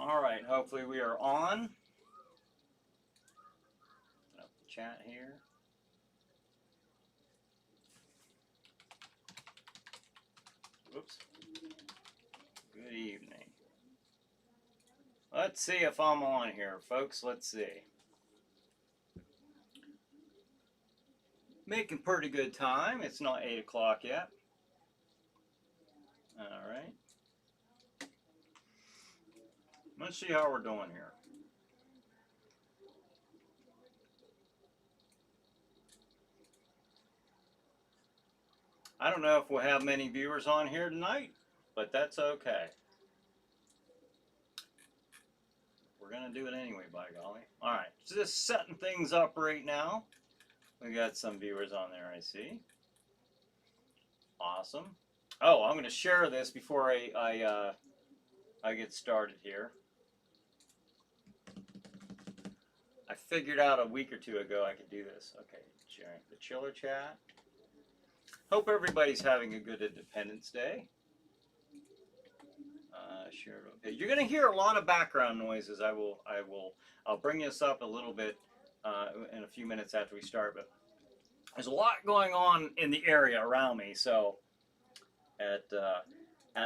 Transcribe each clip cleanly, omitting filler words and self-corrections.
All right, hopefully we are on. Put up the chat here. Whoops. Good evening. Let's see if I'm on here, folks. Let's see. Making pretty good time. It's not 8 o'clock yet. All right. Let's see how we're doing here. I don't know if we'll have many viewers on here tonight, but that's okay. We're going to do it anyway, by golly. All right, just setting things up right now. We got some viewers on there, I see. Awesome. Oh, I'm going to share this before I get started here. I figured out a week or two ago I could do this. Okay, sharing the chiller chat. Hope everybody's having a good Independence Day. Okay. You're going to hear a lot of background noises. I'll bring this up a little bit in a few minutes after we start. But there's a lot going on in the area around me. So at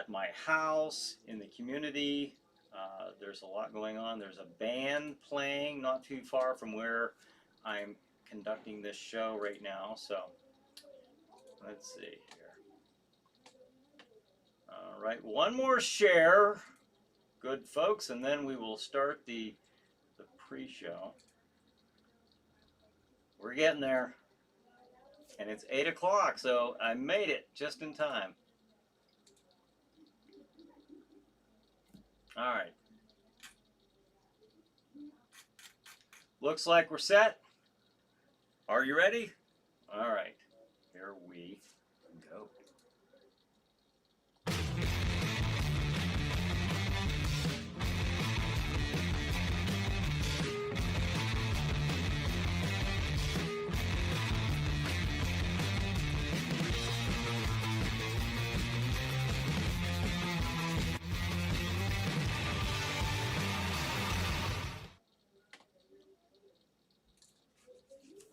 my house, in the community, there's a lot going on. There's a band playing not too far from where I'm conducting this show right now. So let's see here. All right, one more share, good folks, and then we will start the pre-show. We're getting there, and it's 8 o'clock, so I made it just in time. All right. Looks like we're set. Are you ready? All right. Here we go.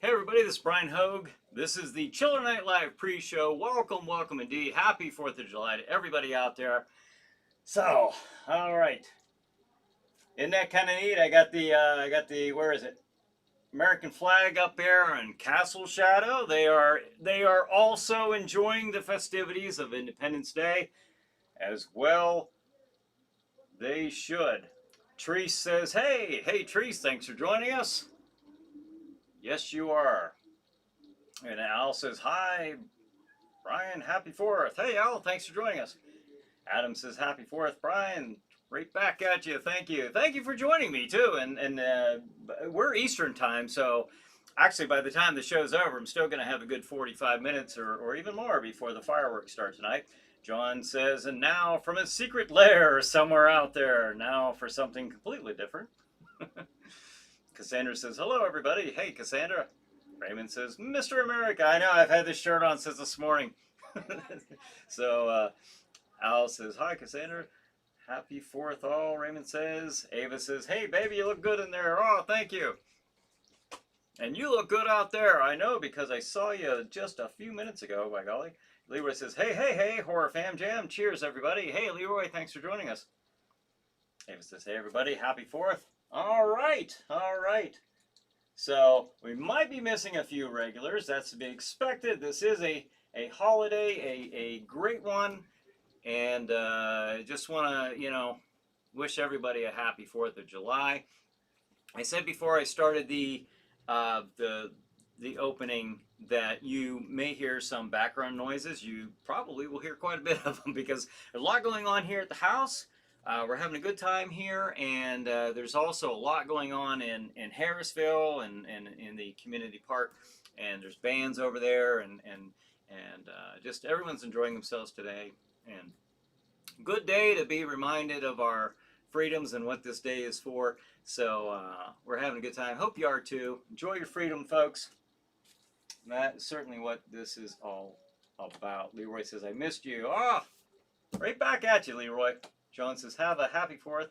Hey everybody, this is Brian Hogue. This is the Chiller Night Live pre-show. Welcome, welcome indeed. Happy 4th of July to everybody out there. So, all right. Isn't that kind of neat? I got the where is it? American flag up there in Castle Shadow. They are also enjoying the festivities of Independence Day as well. They should. Treese says, hey Treese, thanks for joining us. Yes, you are. And Al says, hi, Brian, happy 4th. Hey, Al, thanks for joining us. Adam says, happy 4th, Brian. Right back at you. Thank you. Thank you for joining me, too. And we're Eastern time, so actually by the time the show's over, I'm still going to have a good 45 minutes or even more before the fireworks start tonight. John says, and now from a secret lair somewhere out there, now for something completely different. Cassandra says, hello, everybody. Hey, Cassandra. Raymond says, Mr. America. I know, I've had this shirt on since this morning. So, Al says, hi, Cassandra. Happy 4th all, Raymond says. Ava says, hey, baby, you look good in there. Oh, thank you. And you look good out there. I know, because I saw you just a few minutes ago, by golly. Leroy says, hey, Horror Fam Jam. Cheers, everybody. Hey, Leroy, thanks for joining us. Ava says, hey, everybody, happy 4th. All right. So we might be missing a few regulars. That's to be expected. This is a holiday, a great one. And I just want to, wish everybody a happy 4th of July. I said before I started the opening that you may hear some background noises. You probably will hear quite a bit of them because there's a lot going on here at the house. We're having a good time here, and there's also a lot going on in Harrisville and in the community park, and there's bands over there, and just everyone's enjoying themselves today. And good day to be reminded of our freedoms and what this day is for. So we're having a good time. Hope you are too. Enjoy your freedom, folks. That's certainly what this is all about. Leroy says, I missed you. Oh, right back at you, Leroy. John says, have a happy 4th.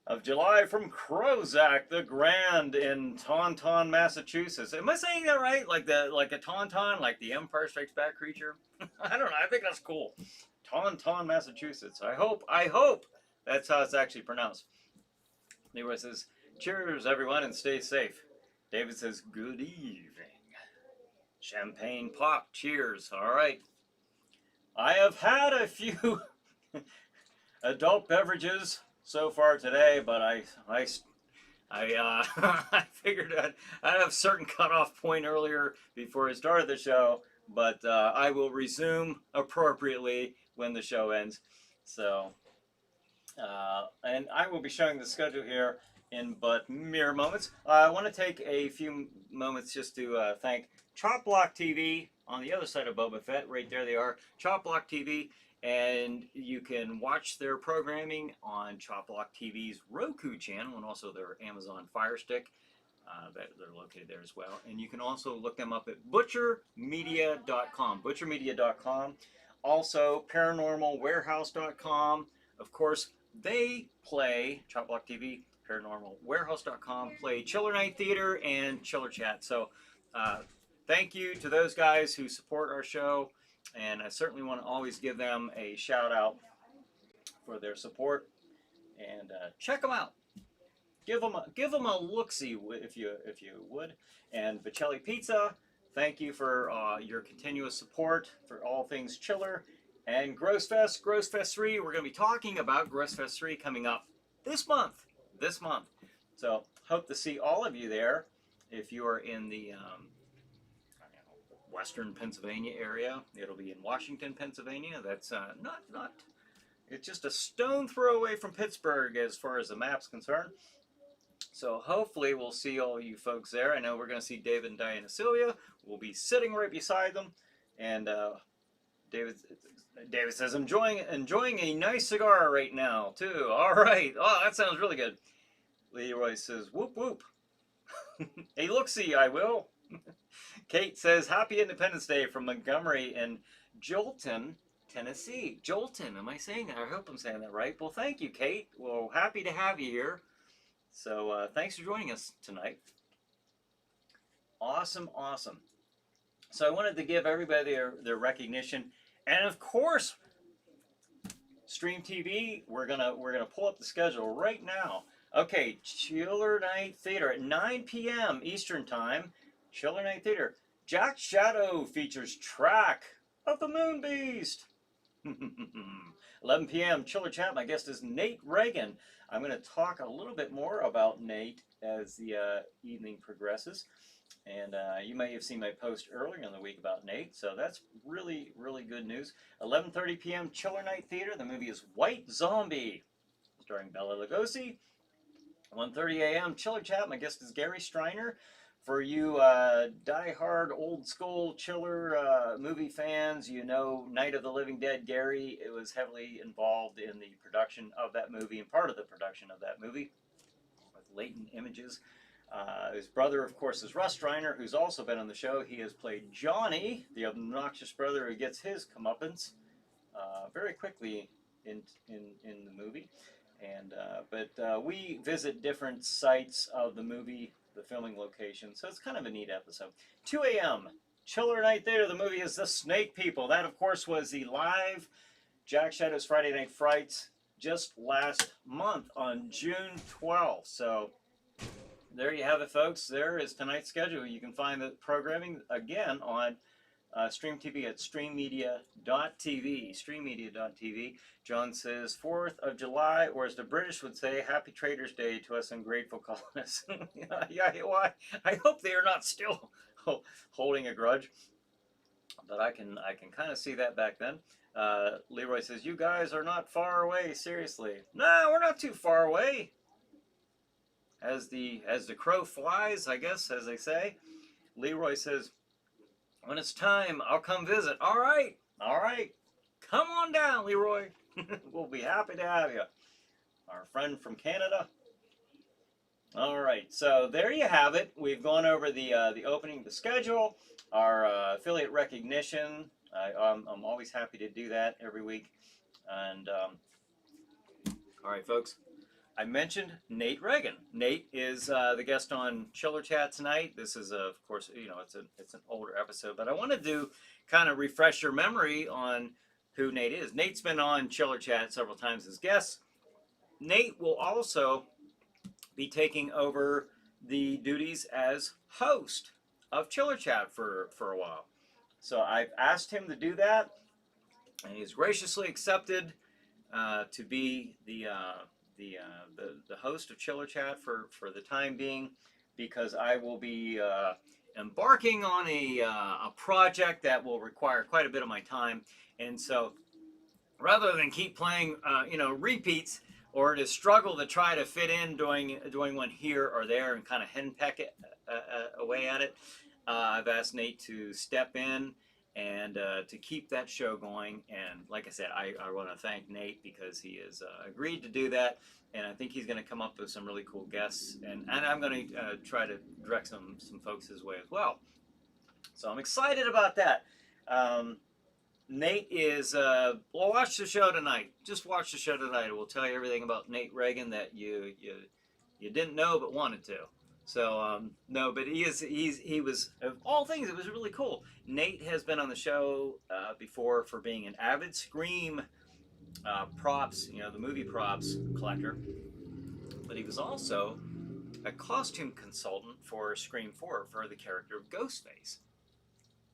of July from Crozak the Grand in Tauntaun, Massachusetts. Am I saying that right? Like a tauntaun, like the Empire Strikes Back creature? I don't know. I think that's cool. Tauntaun, Massachusetts. I hope that's how it's actually pronounced. Leroy says, "Cheers, everyone, and stay safe." David says, "Good evening." Champagne pop. Cheers. All right. I have had a few adult beverages so far today, but I figured I'd have a certain cutoff point earlier before I started the show, but I will resume appropriately when the show ends. So, and I will be showing the schedule here in but mere moments. I want to take a few moments just to thank Chop Block TV on the other side of Boba Fett. Right there they are, Chop Block TV. And you can watch their programming on Chop Block TV's Roku channel and also their Amazon Fire Stick. They're located there as well. And you can also look them up at butchermedia.com. Butchermedia.com. Also, paranormalwarehouse.com. Of course, they play, Chop Block TV, paranormalwarehouse.com, play Chiller Night Theater and Chiller Chat. So, thank you to those guys who support our show. And I certainly want to always give them a shout out for their support. And check them out. Give them a look-see if you would. And Vicelli Pizza, thank you for your continuous support for all things Chiller. And Grossfest 3, we're going to be talking about Grossfest 3 coming up this month. So hope to see all of you there if you are in the Western Pennsylvania area. It'll be in Washington, Pennsylvania. That's not. It's just a stone throw away from Pittsburgh as far as the map's concerned. So hopefully we'll see all you folks there. I know we're going to see David and Diana Sylvia. We'll be sitting right beside them. And David says, enjoying a nice cigar right now too. All right. Oh, that sounds really good. Leroy says, whoop whoop. Hey, look-see, I will. Kate says, happy Independence Day from Montgomery and Jolton, Tennessee. Jolton, am I saying that? I hope I'm saying that right. Well, thank you, Kate. Well, happy to have you here. So thanks for joining us tonight. Awesome. So I wanted to give everybody their recognition. And of course, Stream TV, we're gonna pull up the schedule right now. Okay, Chiller Night Theater at 9 p.m. Eastern Time. Chiller Night Theater. Jack Shadow features Track of the Moon Beast. 11 p.m. Chiller Chat. My guest is Nate Reagan. I'm going to talk a little bit more about Nate as the evening progresses. And you may have seen my post earlier in the week about Nate. So that's really, really good news. 11:30 p.m. Chiller Night Theater. The movie is White Zombie, starring Bela Lugosi. 1:30 a.m. Chiller Chat. My guest is Gary Striner. For you die-hard, old-school Chiller movie fans, you know Night of the Living Dead. Gary was heavily involved in the production of that movie and part of the production of that movie with Latent Images. His brother, of course, is Russ Striner, who's also been on the show. He has played Johnny, the obnoxious brother who gets his comeuppance very quickly in the movie. And but we visit different sites of the movie, the filming location, so it's kind of a neat episode. 2 a.m. Chiller Night Theater. The movie is The Snake People. That, of course, was the live Jack Shadow's Friday Night Frights just last month on June 12th. So there you have it, folks. There is tonight's schedule. You can find the programming again on Stream TV at streammedia.tv. Streammedia.tv. John says, 4th of July, or as the British would say, Happy Trader's Day to us ungrateful colonists. Well, I hope they are not still holding a grudge. But I can kind of see that back then. Leroy says, you guys are not far away, seriously. No, we're not too far away. As the crow flies, I guess, as they say. Leroy says, when it's time, I'll come visit. All right. Come on down, Leroy. We'll be happy to have you. Our friend from Canada. All right, so there you have it. We've gone over the opening, the schedule, our affiliate recognition. I'm always happy to do that every week. And all right, folks, I mentioned Nate Reagan. Nate is the guest on Chiller Chat tonight. This is, of course, it's an older episode, but I wanted to kind of refresh your memory on who Nate is. Nate's been on Chiller Chat several times as guest. Nate will also be taking over the duties as host of Chiller Chat for a while. So I've asked him to do that, and he's graciously accepted to be the host of Chiller Chat for the time being, because I will be embarking on a project that will require quite a bit of my time, and so rather than keep playing repeats or to struggle to try to fit in doing one here or there and kind of henpeck it away at it, I've asked Nate to step in and to keep that show going. And like I said, I want to thank Nate because he has agreed to do that, and I think he's going to come up with some really cool guests, and I'm going to try to direct some folks his way as well. So I'm excited about that. Nate is watch the show tonight. Just watch the show tonight. It will tell you everything about Nate Reagan that you didn't know but wanted to. So no, but he was, of all things, it was really cool. Nate has been on the show before for being an avid Scream props, the movie props collector. But he was also a costume consultant for Scream 4 for the character of Ghostface.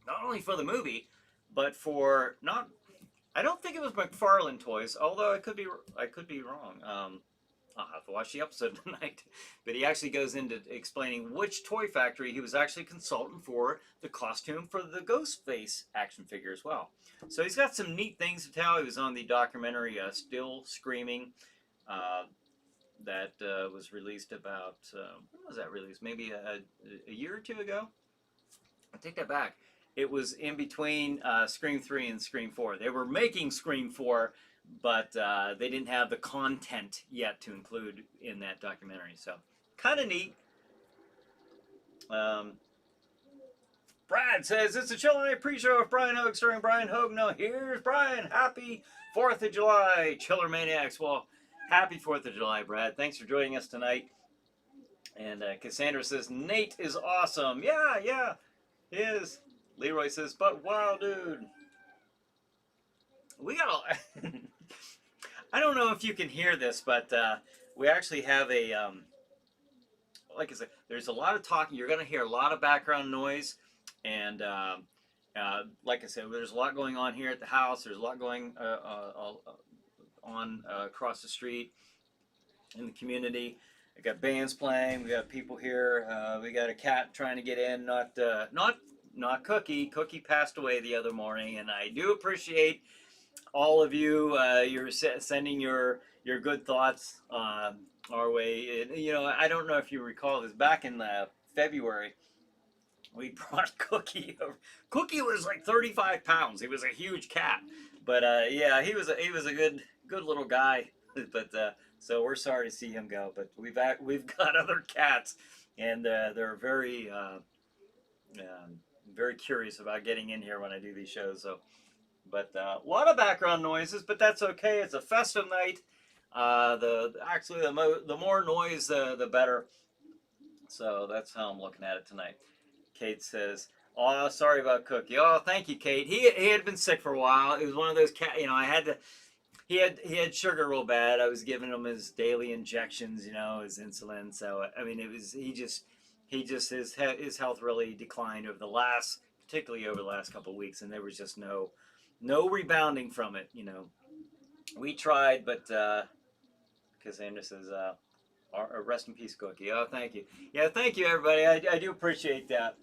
Not only for the movie, but for I don't think it was McFarlane Toys, although I could be wrong. I'll have to watch the episode tonight. But he actually goes into explaining which toy factory he was actually consultant for the costume for the Ghostface action figure as well. So he's got some neat things to tell. He was on the documentary Still Screaming that was released about, when was that released? Maybe a year or two ago? I take that back. It was in between Scream 3 and Scream 4. They were making Scream 4, but they didn't have the content yet to include in that documentary. So, kind of neat. Brad says, it's a Chiller Night pre-show of Brian Hogue starring Brian Hogue. No, here's Brian. Happy 4th of July, Chiller Maniacs. Well, happy 4th of July, Brad. Thanks for joining us tonight. And Cassandra says, Nate is awesome. Yeah, he is. Leroy says, but wow, dude. We got a... I don't know if you can hear this, but we actually have a... like I said, there's a lot of talking. You're going to hear a lot of background noise. And like I said, there's a lot going on here at the house. There's a lot going on across the street in the community. We got bands playing. We got people here. We got a cat trying to get in. Not Cookie. Cookie passed away the other morning, and I do appreciate all of you. You're sending your good thoughts our way. I don't know if you recall this. Back in February, we brought Cookie over. Cookie was like 35 pounds. He was a huge cat, but yeah, he was a good little guy. But so we're sorry to see him go. But we've got other cats, and they're very very curious about getting in here when I do these shows. So, but a lot of background noises, but that's okay. It's a festive night. The more noise, the better. So that's how I'm looking at it tonight. Kate says, "Oh, sorry about Cookie." Oh, thank you, Kate. He had been sick for a while. It was one of those I had to. He had sugar real bad. I was giving him his daily injections, his insulin. So I mean, his health really declined particularly over the last couple of weeks, and there was just no rebounding from it. We tried, but Cassandra says, rest in peace, Cookie. Oh, thank you. Yeah, thank you, everybody. I do appreciate that.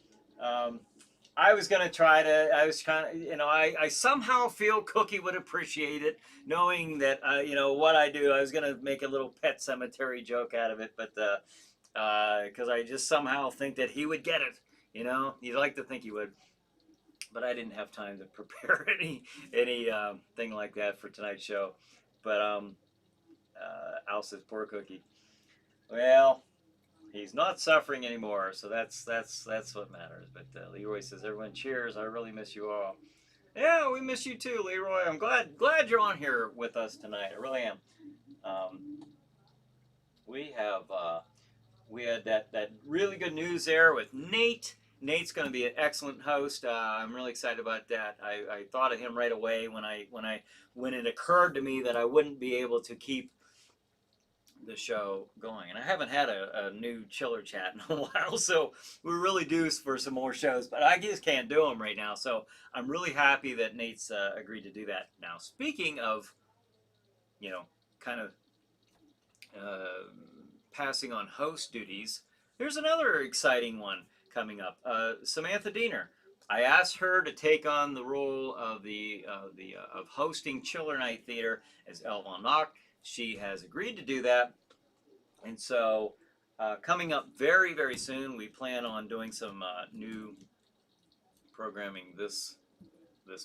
I was going to try to, I somehow feel Cookie would appreciate it, knowing that, what I do. I was going to make a little pet cemetery joke out of it, but because I just somehow think that he would get it, You'd like to think he would. But I didn't have time to prepare any thing like that for tonight's show. But Al says, poor Cookie. Well, he's not suffering anymore, so that's what matters. But Leroy says, everyone cheers. I really miss you all. Yeah, we miss you too, Leroy. I'm glad you're on here with us tonight. I really am. we have we had that really good news there with Nate. Nate's going to be an excellent host. I'm really excited about that. I thought of him right away when it occurred to me that I wouldn't be able to keep the show going, and I haven't had a new chiller chat in a while, so we're really due for some more shows, but I just can't do them right now. So I'm really happy that Nate's agreed to do that. Now, speaking of, you know, kind of uh, passing on host duties, there's another exciting one coming up. Samantha Diener. I asked her to take on the role of of hosting Chiller Night Theater as Elle Von Nock. She has agreed to do that, and so coming up very very soon, we plan on doing some new programming this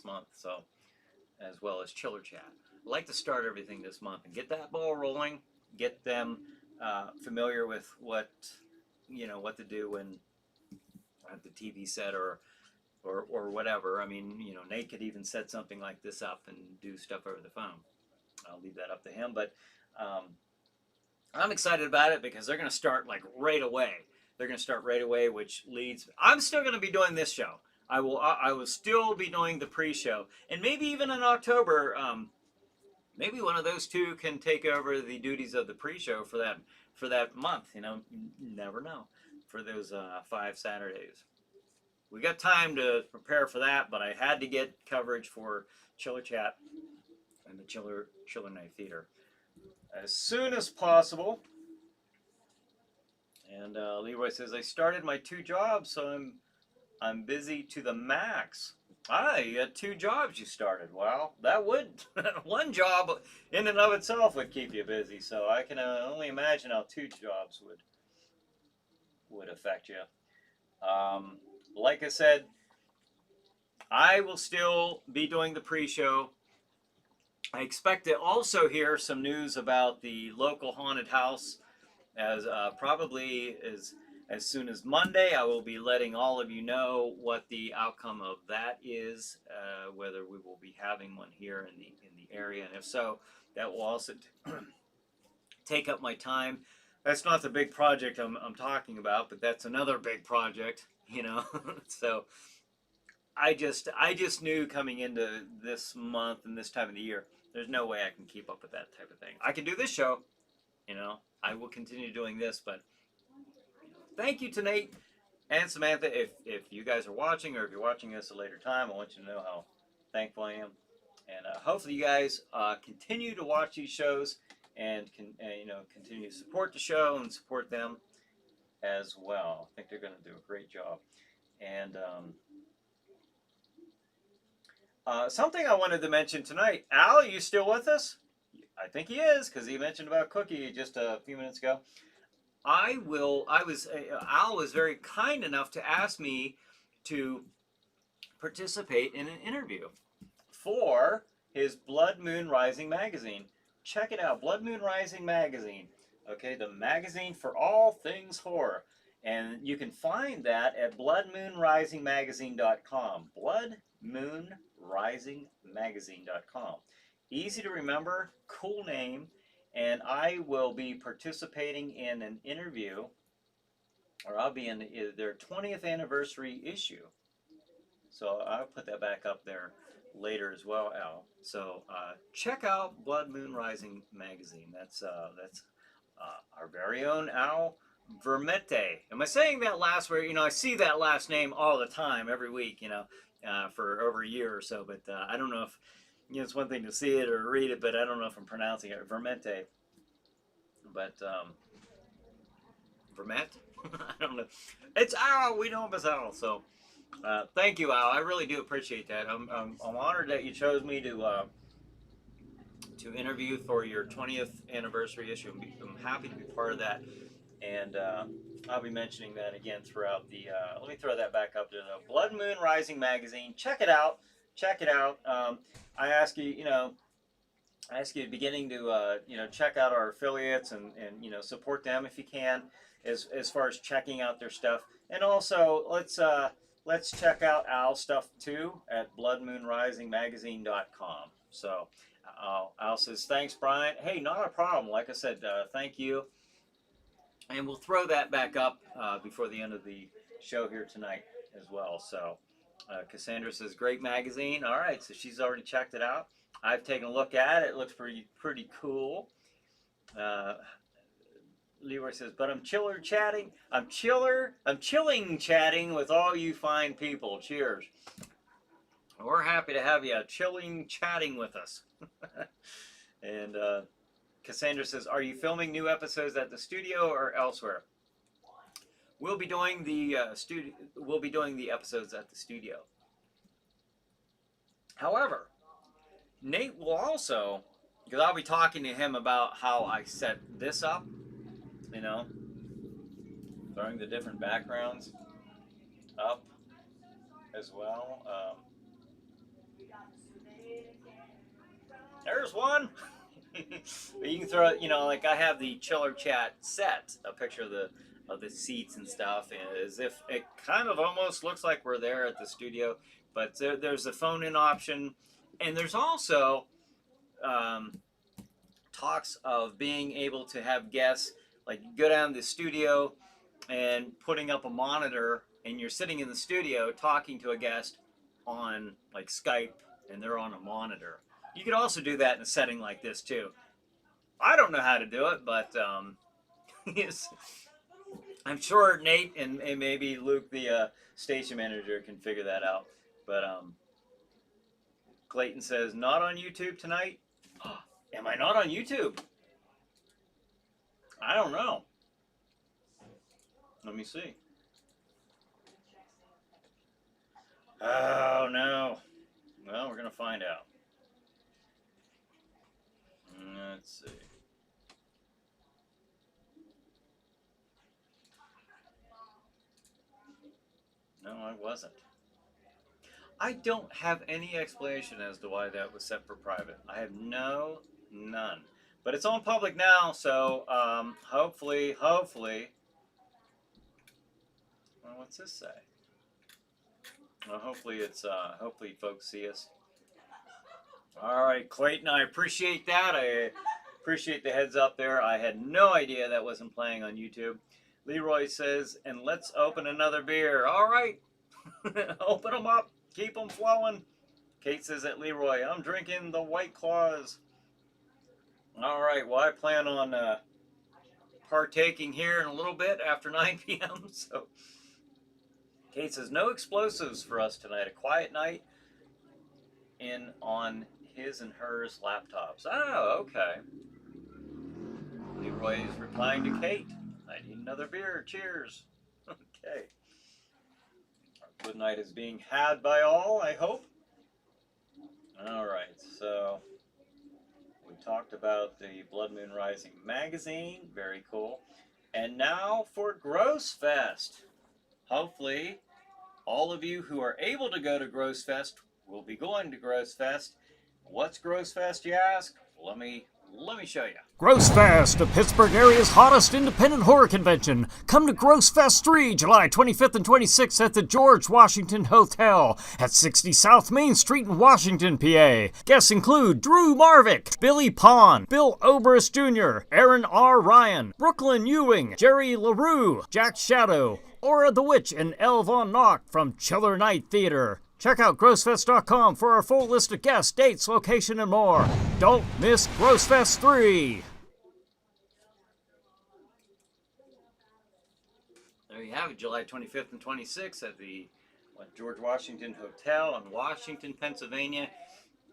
month. So as well as Chiller Chat. I'd like to start everything this month and get that ball rolling, get them familiar with what to do when at the TV set or whatever. I mean, Nate could even set something like this up and do stuff over the phone. I'll leave that up to him, but I'm excited about it because they're going to start like right away. They're going to start right away, which leads. I'm still going to be doing this show. I will still be doing the pre-show, and maybe even in October, maybe one of those two can take over the duties of the pre-show for that month. You never know for those 5 Saturdays. We got time to prepare for that, but I had to get coverage for Chiller Chat and the Chiller Night Theater as soon as possible. And Leroy says, I started my 2 jobs, so I'm busy to the max. You got 2 jobs you started. Well, that would one job in and of itself would keep you busy. So I can only imagine how 2 jobs would affect you. Like I said, I will still be doing the pre-show. I expect to also hear some news about the local haunted house as probably as soon as Monday. I will be letting all of you know what the outcome of that is, whether we will be having one here in the area, and if so, that will also take up my time. That's not the big project I'm talking about, but that's another big project, So I just knew coming into this month and this time of the year, there's no way I can keep up with that type of thing. I can do this show, I will continue doing this, but thank you to Nate and Samantha. If you guys are watching, or if you're watching this at a later time, I want you to know how thankful I am. And hopefully you guys continue to watch these shows and continue to support the show and support them as well. I think they're going to do a great job. And something I wanted to mention tonight. Al, are you still with us? I think he is, because he mentioned about Cookie just a few minutes ago. Al was very kind enough to ask me to participate in an interview for his Blood Moon Rising magazine. Check it out, Blood Moon Rising magazine. Okay, the magazine for all things horror. And you can find that at bloodmoonrisingmagazine.com. Bloodmoonrisingmagazine.com. Easy to remember, cool name, and I will be participating in an interview, or I'll be in their 20th anniversary issue. So I'll put that back up there later as well, Al. So check out Blood Moon Rising magazine. That's our very own Al Vermette. Am I saying that last word? I see that last name all the time, every week, for over a year or so. But I don't know if, it's one thing to see it or read it, but I don't know if I'm pronouncing it Vermette. But Vermette? I don't know. It's Al. We know him as Al. So thank you, Al. I really do appreciate that. I'm honored that you chose me to interview for your 20th anniversary issue. I'm happy to be part of that. And I'll be mentioning that again throughout the. Let me throw that back up to the Blood Moon Rising magazine. Check it out. Check it out. I ask you, at the beginning to check out our affiliates and support them if you can, as far as checking out their stuff. And also let's check out Al's stuff too at bloodmoonrisingmagazine.com. So Al says, thanks, Brian. Hey, not a problem. Like I said, thank you. And we'll throw that back up before the end of the show here tonight as well. So Cassandra says, great magazine. All right, so she's already checked it out. I've taken a look at it. It looks pretty cool. Leroy says, but I'm chilling chatting with all you fine people. Cheers. We're happy to have you chilling chatting with us. And Cassandra says, are you filming new episodes at the studio or elsewhere? We'll be doing the episodes at the studio. However, Nate will also, because I'll be talking to him about how I set this up, you know, throwing the different backgrounds up as well. There's one. You can throw it, you know, like I have the Chiller Chat set, a picture of the seats and stuff, as if it kind of almost looks like we're there at the studio. But there's a phone-in option, and there's also talks of being able to have guests, like go down to the studio and putting up a monitor, and you're sitting in the studio talking to a guest on like Skype, and they're on a monitor. You could also do that in a setting like this too. I don't know how to do it, but I'm sure Nate and maybe Luke, the station manager, can figure that out. But Clayton says, not on YouTube tonight. Am I not on YouTube? I don't know. Let me see. Oh, no. Well, we're going to find out. Let's see. No, I wasn't. I don't have any explanation as to why that was set for private. I have none. But it's on public now, so hopefully. Well, what's this say? Well, hopefully folks see us. All right, Clayton, I appreciate that. I appreciate the heads up there. I had no idea that wasn't playing on YouTube. Leroy says, and let's open another beer. All right, open them up. Keep them flowing. Kate says at Leroy, I'm drinking the White Claws. All right, well, I plan on partaking here in a little bit after 9 p.m. So Kate says, no explosives for us tonight. A quiet night on his and hers laptops. Oh, okay. Leroy is replying to Kate. I need another beer. Cheers. Okay. Our good night is being had by all, I hope. All right, so we talked about the Blood Moon Rising magazine. Very cool. And now for Gross Fest. Hopefully, all of you who are able to go to Gross Fest will be going to Gross Fest. What's Gross Fest, you ask? Let me show you. Gross Fest, the Pittsburgh area's hottest independent horror convention. Come to Gross Fest 3, July 25th and 26th at the George Washington Hotel at 60 South Main Street in Washington, PA. Guests include Drew Marvick, Billy Pond, Bill Oberst Jr., Aaron R. Ryan, Brooklyn Ewing, Jerry LaRue, Jack Shadow, Aura the Witch, and Elle Von Knock from Chiller Night Theater. Check out grossfest.com for our full list of guests, dates, location, and more. Don't miss Gross Fest 3. There you have it, July 25th and 26th at the George Washington Hotel in Washington, Pennsylvania.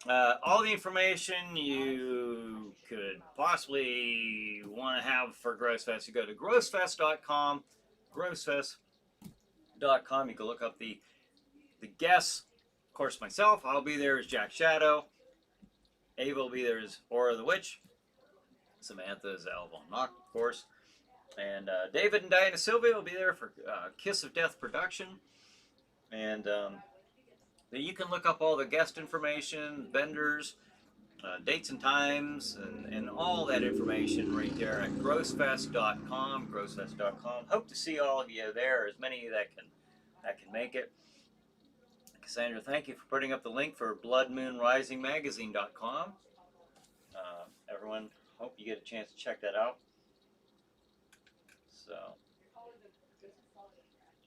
All the information you could possibly want to have for Gross Fest, you go to grossfest.com, grossfest.com. You can look up the guests. Of course, myself, I'll be there as Jack Shadow. Ava will be there as Aura the Witch. Samantha is Elle Von Knock, of course. And David and Diana Sylvia will be there for Kiss of Death production. And you can look up all the guest information, vendors, dates and times, and all that information right there at grossfest.com, grossfest.com. Hope to see all of you there, as many of you that can make it. Cassandra, thank you for putting up the link for bloodmoonrisingmagazine.com. Everyone, hope you get a chance to check that out. So,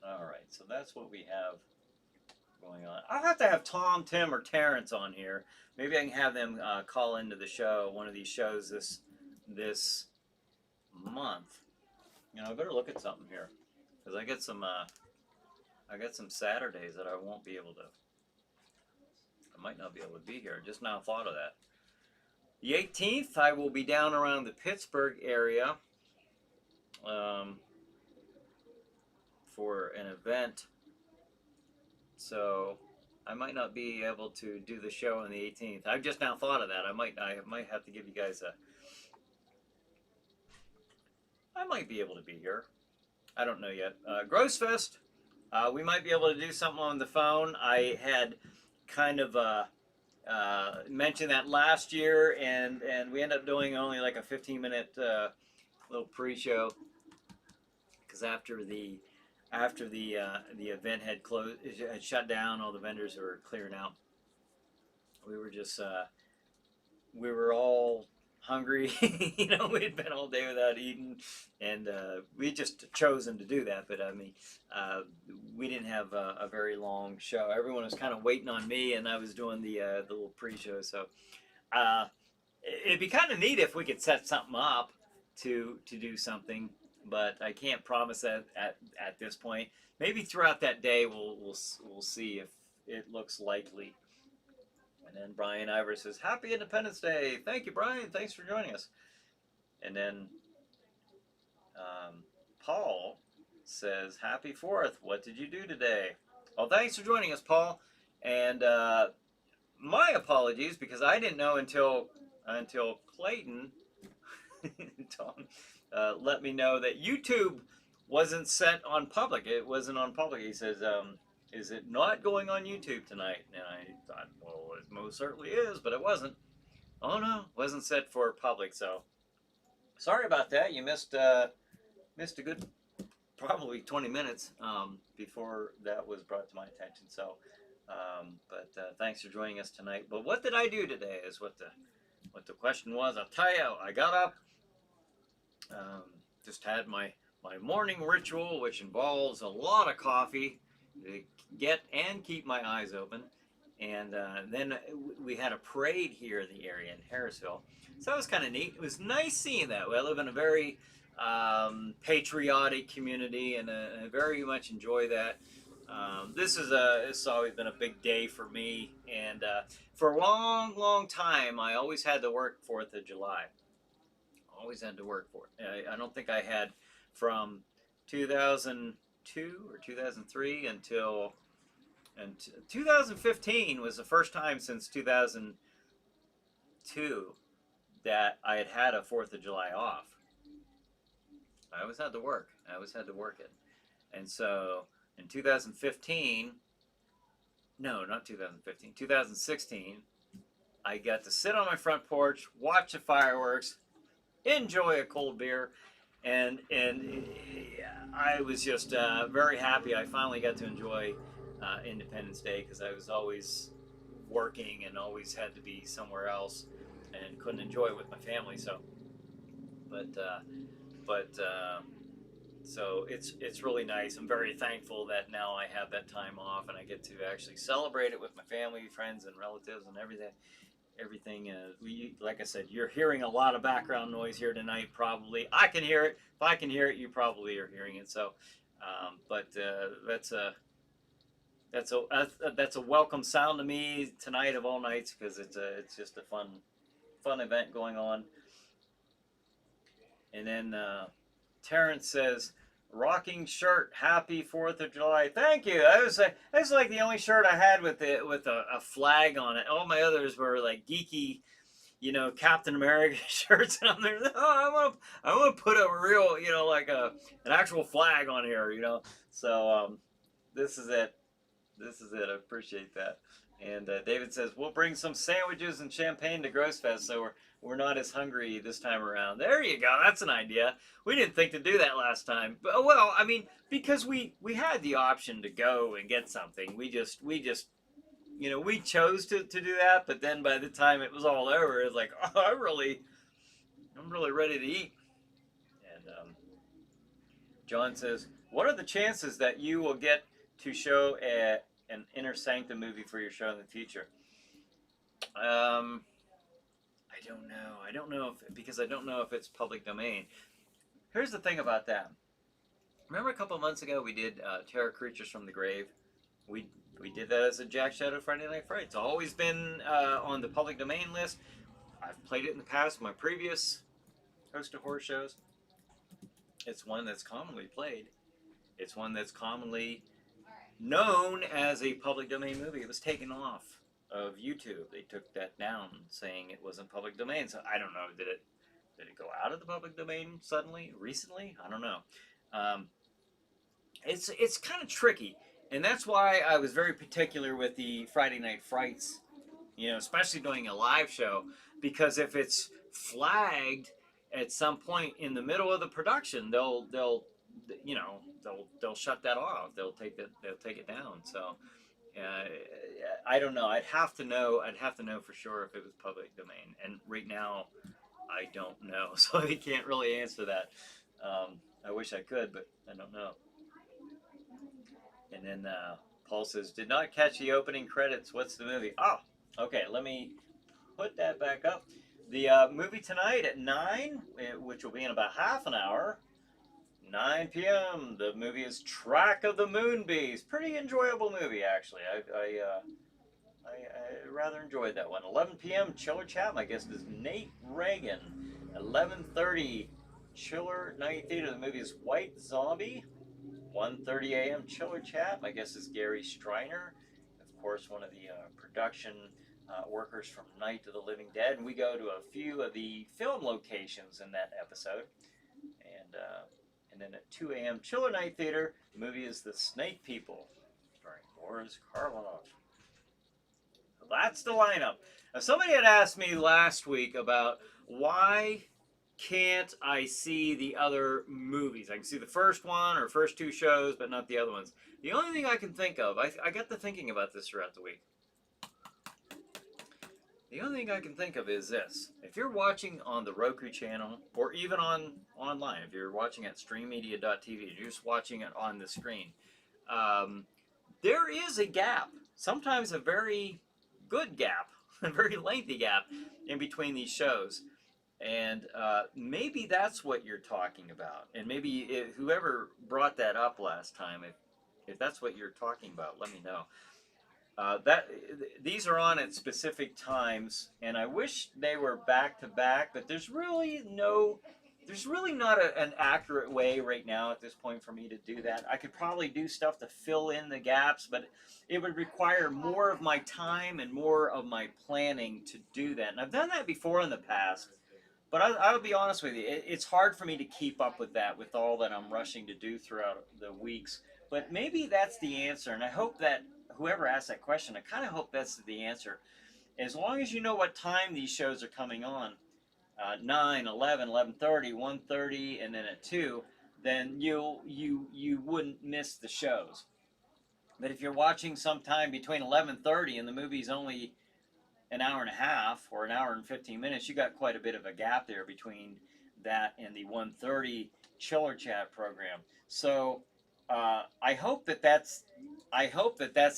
all right. So that's what we have going on. I'll have to have Tom, Tim, or Terrence on here. Maybe I can have them call into the show, one of these shows this month. You know, I better look at something here because I got some Saturdays that I won't be able to. I might not be able to be here. Just now thought of that. The 18th, I will be down around the Pittsburgh area for an event. So I might not be able to do the show on the 18th. I've just now thought of that. I might have to give you guys I might be able to be here. I don't know yet. Gross Fest. We might be able to do something on the phone. I had kind of mentioned that last year, and we ended up doing only like a 15-minute little pre-show because after the event had closed, had shut down, all the vendors were clearing out. We were just we were all hungry. You know, we had been all day without eating, and we just chosen to do that. But I mean, we didn't have a very long show. Everyone was kind of waiting on me, and I was doing the little pre-show. So it'd be kind of neat if we could set something up to do something. But I can't promise that at this point. Maybe throughout that day we'll see if it looks likely. And then Brian Ivor says, "Happy Independence Day." Thank you, Brian. Thanks for joining us. And then Paul says, "Happy 4th. What did you do today?" Well, thanks for joining us, Paul. And my apologies because I didn't know until Clayton Tom, let me know that YouTube wasn't set on public. It wasn't on public. He says, "Is it not going on YouTube tonight?" And I thought, well, it most certainly is, but it wasn't. Oh no, wasn't set for public. So sorry about that. You missed a good probably 20 minutes before that was brought to my attention. So, but thanks for joining us tonight. But what did I do today is what the question was. I'll tell you, I got up, just had my morning ritual, which involves a lot of coffee to get and keep my eyes open. And then we had a parade here in the area in Harrisville. So that was kind of neat. It was nice seeing that. I live in a very patriotic community, and I very much enjoy that. This has always been a big day for me. And for a long, long time, I always had to work 4th of July. Always had to work for it. I don't think I had from 2002 or 2003 until 2015 was the first time since 2002 that I had a 4th of July off. I always had to work. I always had to work it. And so in 2015, no, not 2015, 2016, I got to sit on my front porch, watch the fireworks, enjoy a cold beer, and I was just very happy I finally got to enjoy Independence Day because I was always working and always had to be somewhere else and couldn't enjoy it with my family. So, so it's really nice. I'm very thankful that now I have that time off and I get to actually celebrate it with my family, friends, and relatives, and everything. Like I said, you're hearing a lot of background noise here tonight. Probably I can hear it. If I can hear it, you probably are hearing it. So, that's a welcome sound to me tonight of all nights because it's just a fun event going on. And then Terrence says, "Rocking shirt, happy 4th of July." Thank you. That was like the only shirt I had with a flag on it. All my others were like geeky, you know, Captain America shirts. And I'm there. Oh, I want to put a real, you know, like an actual flag on here, you know. So this is it. This is it. I appreciate that. And David says, "We'll bring some sandwiches and champagne to Gross Fest, so we're not as hungry this time around." There you go. That's an idea. We didn't think to do that last time. But, well, I mean, because we had the option to go and get something. We just, you know, we chose to do that. But then by the time it was all over, it was like, oh, I'm really ready to eat. And John says, what are the chances that you will get to show an Inner Sanctum movie for your show in the future? I don't know. I don't know because I don't know if it's public domain. Here's the thing about that. Remember a couple months ago we did Terror Creatures from the Grave? We did that as a Jack Shadow Friday Night Fright. It's always been on the public domain list. I've played it in the past with my previous host of horror shows. It's one that's commonly played. It's one that's commonly known as a public domain movie. It was taken off of YouTube. They took that down, saying it wasn't public domain. So I don't know. Did it go out of the public domain suddenly, recently? I don't know. It's kind of tricky, and that's why I was very particular with the Friday Night Frights. Especially doing a live show, because if it's flagged at some point in the middle of the production, they'll shut that off. They'll take it down. So I don't know. I'd have to know for sure if it was public domain. And right now, I don't know, so I can't really answer that. I wish I could, but I don't know. And then Paul says, "Did not catch the opening credits. What's the movie?" Oh, okay. Let me put that back up. The movie tonight at 9, which will be in about half an hour, 9 p.m. The movie is Track of the Moonbees. Pretty enjoyable movie, actually. I rather enjoyed that one. 11 p.m. Chiller Chat. My guest is Nate Reagan. 11:30 Chiller Night Theater. The movie is White Zombie. 1:30 a.m. Chiller Chat. My guest is Gary Striner. Of course, one of the production workers from Night of the Living Dead. And we go to a few of the film locations in that episode. And then at 2 a.m. Chiller Night Theater, the movie is The Snake People, starring Boris Karloff. So that's the lineup. Now, somebody had asked me last week about why can't I see the other movies. I can see the first one or first two shows, but not the other ones. The only thing I can think of, I got to thinking about this throughout the week. The only thing I can think of is this. If you're watching on the Roku channel, or even online, if you're watching at streammedia.tv, you're just watching it on the screen, there is a gap, sometimes a very good gap, a very lengthy gap in between these shows. And maybe that's what you're talking about. And maybe whoever brought that up last time, if that's what you're talking about, let me know. These are on at specific times, and I wish they were back to back, but there's really not an accurate way right now at this point for me to do that. I could probably do stuff to fill in the gaps, but it would require more of my time and more of my planning to do that. And I've done that before in the past, but I'll be honest with you, it's hard for me to keep up with that, with all that I'm rushing to do throughout the weeks. But maybe that's the answer, and I hope that whoever asked that question, I kind of hope that's the answer. As long as you know what time these shows are coming on, 9, 11, 11:30, 1:30, and then at 2, then you wouldn't miss the shows. But if you're watching sometime between 11:30 and the movie's only an hour and a half or an hour and 15 minutes, you got quite a bit of a gap there between that and the 1:30 Chiller Chat program. So I hope that's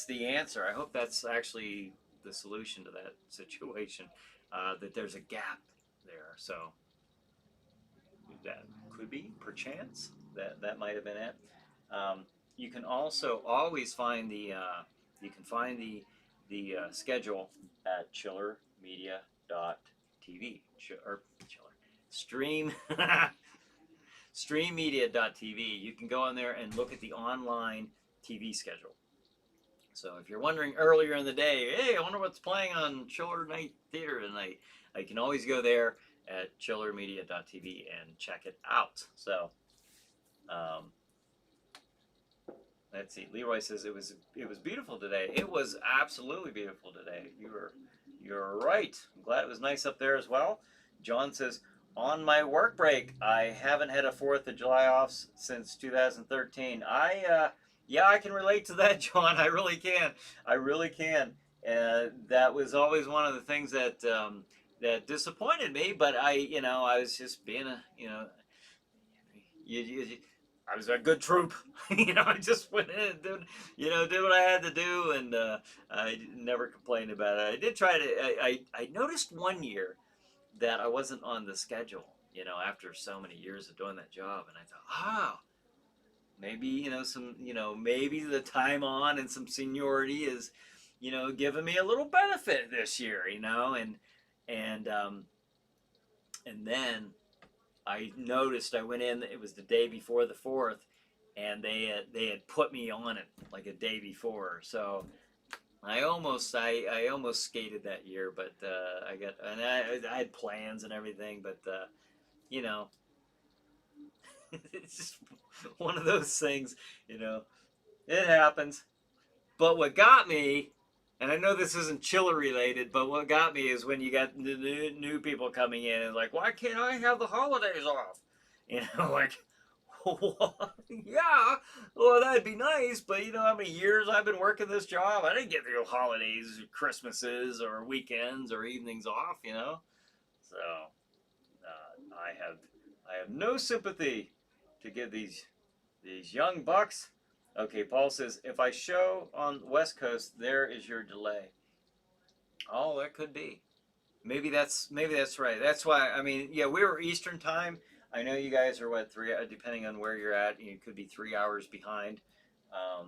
the answer. I hope that's actually the solution to that situation, that there's a gap there. So that could be, perchance, that might have been it. You can also always find the schedule at chillermedia.tv streammedia.tv. You can go on there and look at the online TV schedule. So if you're wondering earlier in the day, hey, I wonder what's playing on Chiller Night Theater tonight, you can always go there at chillermedia.tv and check it out. So let's see. Leroy says it was beautiful today. It was absolutely beautiful today. You're right. I'm glad it was nice up there as well. John says, on my work break, I haven't had a 4th of July off since 2013. Yeah, I can relate to that, John. I really can. That was always one of the things that that disappointed me. But I was just being I was a good troop. I just went in and did what I had to do, and I never complained about it. I did try to. I noticed one year that I wasn't on the schedule. After so many years of doing that job, and I thought, maybe maybe the time on and some seniority is, giving me a little benefit this year. And and then I noticed I went in. It was the day before the 4th, and they had put me on it like a day before. So I almost skated that year, but I had plans and everything, but you know it's just one of those things. It happens. But what got me, and I know this isn't chiller related, but what got me is when you got the new people coming in and like, why can't I have the holidays off? Like, yeah, well, that'd be nice, but you know how many years I've been working this job? I didn't get the holidays, Christmases, or weekends, or evenings off. So I have no sympathy to give these young bucks. Okay, Paul says, if I show on West Coast, there is your delay. Oh, that could be. Maybe that's right. That's why, I mean, yeah, we were Eastern time. I know you guys are what, depending on where you're at, you could be 3 hours behind. I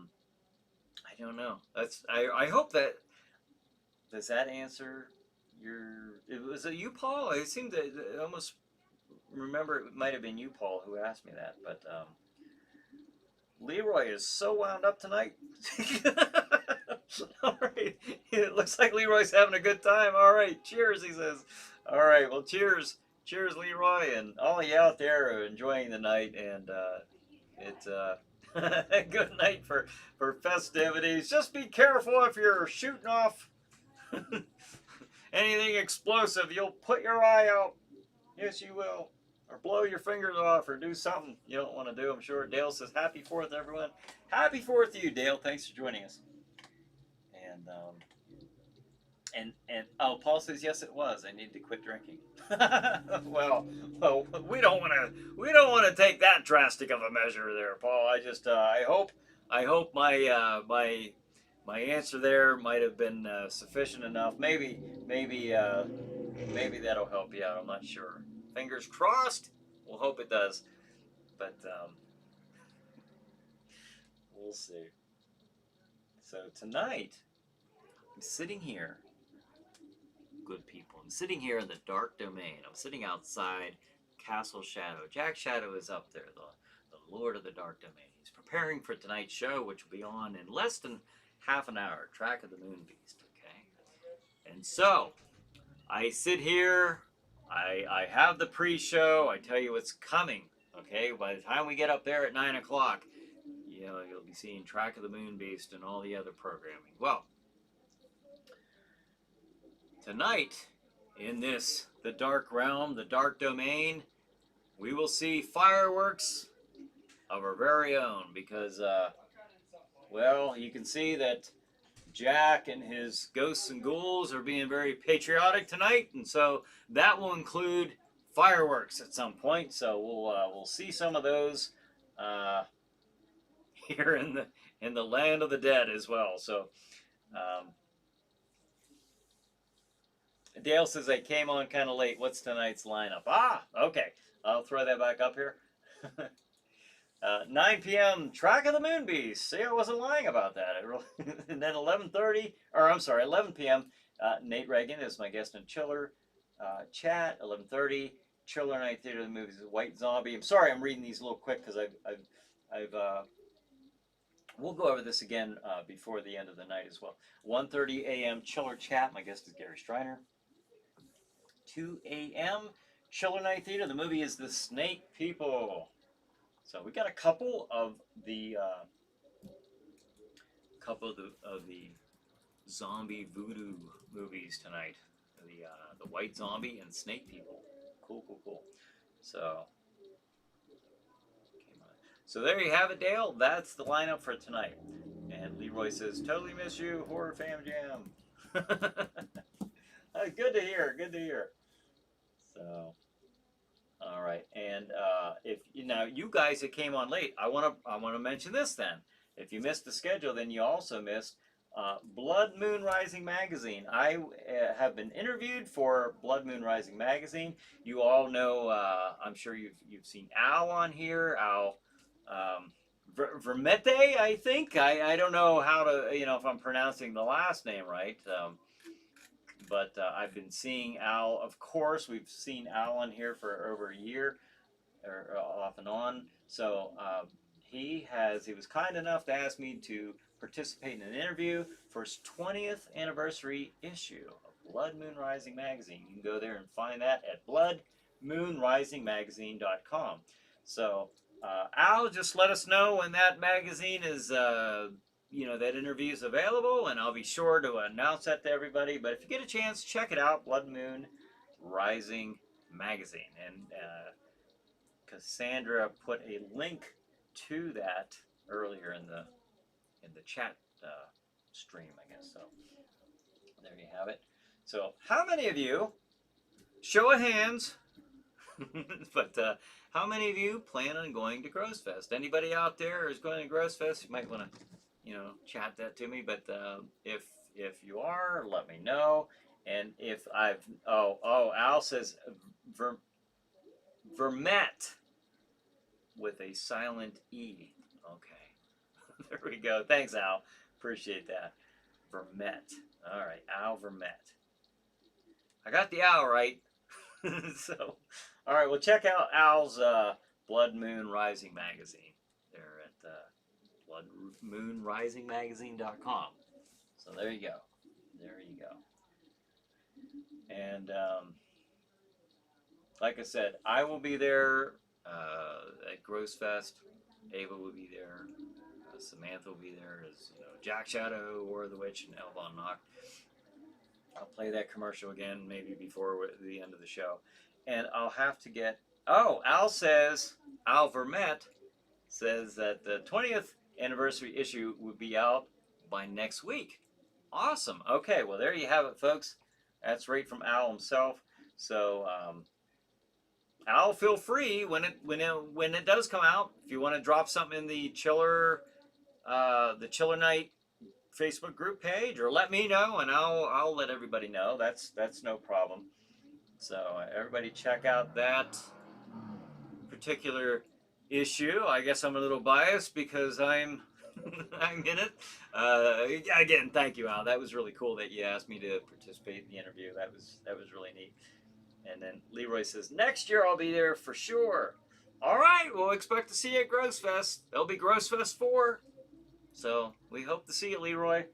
don't know. I hope that, does that answer was it you, Paul? It seemed to almost remember it might have been you, Paul, who asked me that, but, Leroy is so wound up tonight. All right. It looks like Leroy's having a good time. All right. Cheers, he says. All right. Well, cheers. Cheers, Leroy. And all of you out there are enjoying the night. And it's a good night for festivities. Just be careful if you're shooting off anything explosive. You'll put your eye out. Yes, you will. Or blow your fingers off, or do something you don't want to do, I'm sure. Dale says, happy 4th, everyone. Happy 4th to you, Dale. Thanks for joining us. And Paul says, yes, it was. I need to quit drinking. well, we don't want to take that drastic of a measure there, Paul. I just, I hope my my answer there might have been sufficient enough. Maybe that'll help you out. I'm not sure. Fingers crossed. We'll hope it does. But we'll see. So tonight, I'm sitting here. Good people. I'm sitting here in the dark domain. I'm sitting outside Castle Shadow. Jack Shadow is up there, the Lord of the Dark Domain. He's preparing for tonight's show, which will be on in less than half an hour. Track of the Moon Beast. Okay. And so, I sit here. I have the pre-show. I tell you what's coming. Okay, by the time we get up there at 9 o'clock, you'll be seeing Track of the Moon Beast and all the other programming. Well, tonight, in the Dark Realm, the Dark Domain, we will see fireworks of our very own because, well, you can see that Jack and his ghosts and ghouls are being very patriotic tonight, and so that will include fireworks at some point. So we'll see some of those here in the land of the dead as well. So Dale says I came on kind of late. What's tonight's lineup? Okay, I'll throw that back up here. 9 p.m. Track of the Moon Beast. See, I wasn't lying about that. And then 11 p.m. Nate Reagan is my guest in Chiller Chat. 11:30. Chiller Night Theater. The movies White Zombie. I'm sorry, I'm reading these a little quick because we'll go over this again before the end of the night as well. 1:30 a.m. Chiller Chat. My guest is Gary Striner. 2 a.m. Chiller Night Theater. The movie is The Snake People. So we got a couple of the zombie voodoo movies tonight. The White Zombie and Snake People. Cool. So there you have it, Dale. That's the lineup for tonight. And Leroy says, totally miss you, Horror Fam Jam. Good to hear. So All right, and if you guys that came on late, I wanna mention this then. If you missed the schedule, then you also missed Blood Moon Rising magazine. I have been interviewed for Blood Moon Rising magazine. You all know, I'm sure you've seen Al on here. Al Vermette, I think. I don't know how to if I'm pronouncing the last name right. But I've been seeing Al. Of course, we've seen Al on here for over a year, or off and on. So he was kind enough to ask me to participate in an interview for his 20th anniversary issue of Blood Moon Rising magazine. You can go there and find that at bloodmoonrisingmagazine.com. So Al, just let us know when that magazine is. That interview is available, and I'll be sure to announce that to everybody. But if you get a chance, check it out, Blood Moon Rising magazine. And Cassandra put a link to that earlier in the chat stream, I guess. So there you have it. So how many of you, show of hands, but how many of you plan on going to Gross Fest? Anybody out there is going to Gross Fest? You might want to chat that to me. But if you are, let me know. And if Al says Vermette with a silent E. Okay. There we go. Thanks, Al. Appreciate that. Vermette. All right, Al Vermette. I got the Al right. So, all right, well, check out Al's Blood Moon Rising magazine. They're at bloodmoonrisingmagazine.com. So there you go. There you go. And like I said, I will be there at Gross Fest. Ava will be there. Samantha will be there as Jack Shadow, War of the Witch, and Elvon Knock. I'll play that commercial again maybe before the end of the show. And I'll have to get... Oh, Al Vermette says that the 20th anniversary issue would be out by next week. Awesome. Okay, well, there you have it, folks. That's right from Al himself. So, Al, feel free when it does come out. If you want to drop something in the Chiller Night Facebook group page, or let me know, and I'll let everybody know. That's no problem. So everybody check out that particular issue. I guess I'm a little biased because I'm in it. Again, thank you, Al. That was really cool that you asked me to participate in the interview. That was really neat. And then Leroy says, next year I'll be there for sure. All right, we'll expect to see you at Gross Fest. There'll be Gross Fest 4. So we hope to see you, Leroy.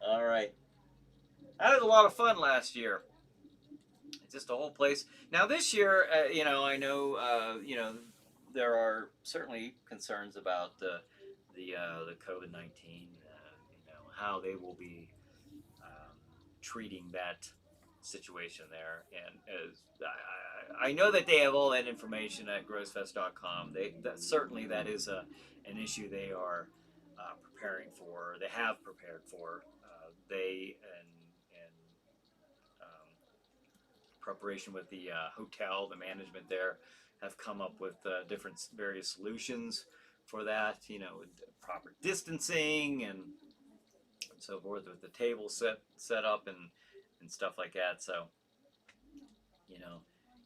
All right. That was a lot of fun last year. Just a whole place. Now this year, I know, there are certainly concerns about the COVID-19, how they will be treating that situation there. And I know that they have all that information at grossfest.com. Certainly that is an issue they are preparing for. They have prepared for. They and preparation with the hotel, the management there, have come up with various solutions for that. Proper distancing and so forth, with the table set up and stuff like that. So,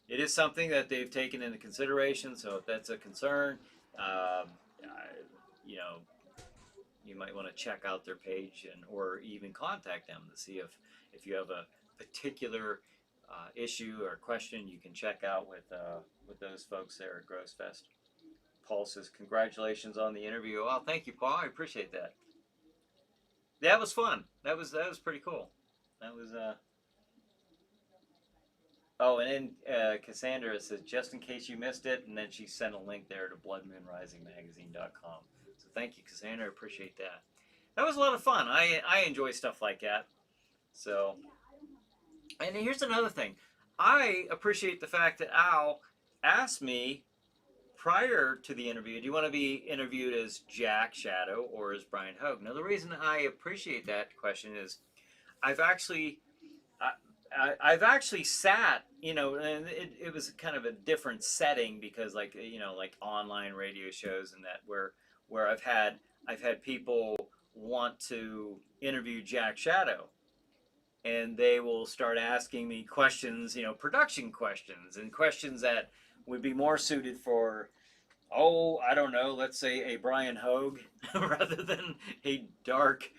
it is something that they've taken into consideration. So if that's a concern, you might want to check out their page or even contact them to see if you have a particular issue or question you can check out with those folks there at Gross Fest. Paul says, congratulations on the interview. Oh, thank you, Paul. I appreciate that. That was fun. That was pretty cool. That was Oh, and then Cassandra says, just in case you missed it, and then she sent a link there to bloodmoonrisingmagazine.com. So thank you, Cassandra. I appreciate that. That was a lot of fun. I enjoy stuff like that. So, and here's another thing. I appreciate the fact that Al asked me prior to the interview, do you want to be interviewed as Jack Shadow or as Brian Hogue? Now, the reason I appreciate that question is I've actually... I've actually sat, and it was kind of a different setting because like, like online radio shows and that where I've had people want to interview Jack Shadow, and they will start asking me questions, production questions and questions that would be more suited for, oh, I don't know, let's say a Brian Hogue rather than a dark,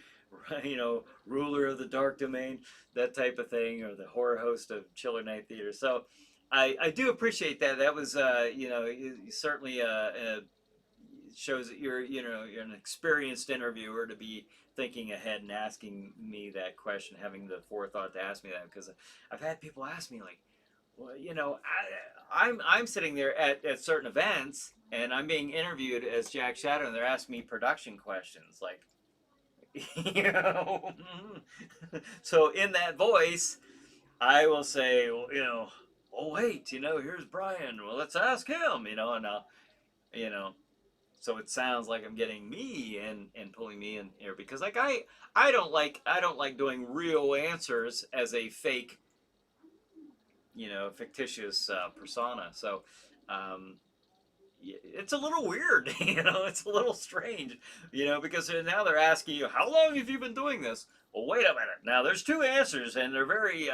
ruler of the dark domain, that type of thing, or the horror host of Chiller Night Theater. So I do appreciate that. That was, certainly shows that you're an experienced interviewer to be thinking ahead and asking me that question, having the forethought to ask me that, because I've had people ask me like, well, I'm sitting there at certain events and I'm being interviewed as Jack Shadow, and they're asking me production questions like, you know. So in that voice, I will say, well, oh wait, here's Brian. Well, let's ask him, and I'll, you know. So it sounds like I'm getting me and pulling me in here because like I don't like doing real answers as a fake, fictitious persona. So it's a little weird, it's a little strange, because now they're asking you, how long have you been doing this? Well, wait a minute. Now there's two answers and they're very,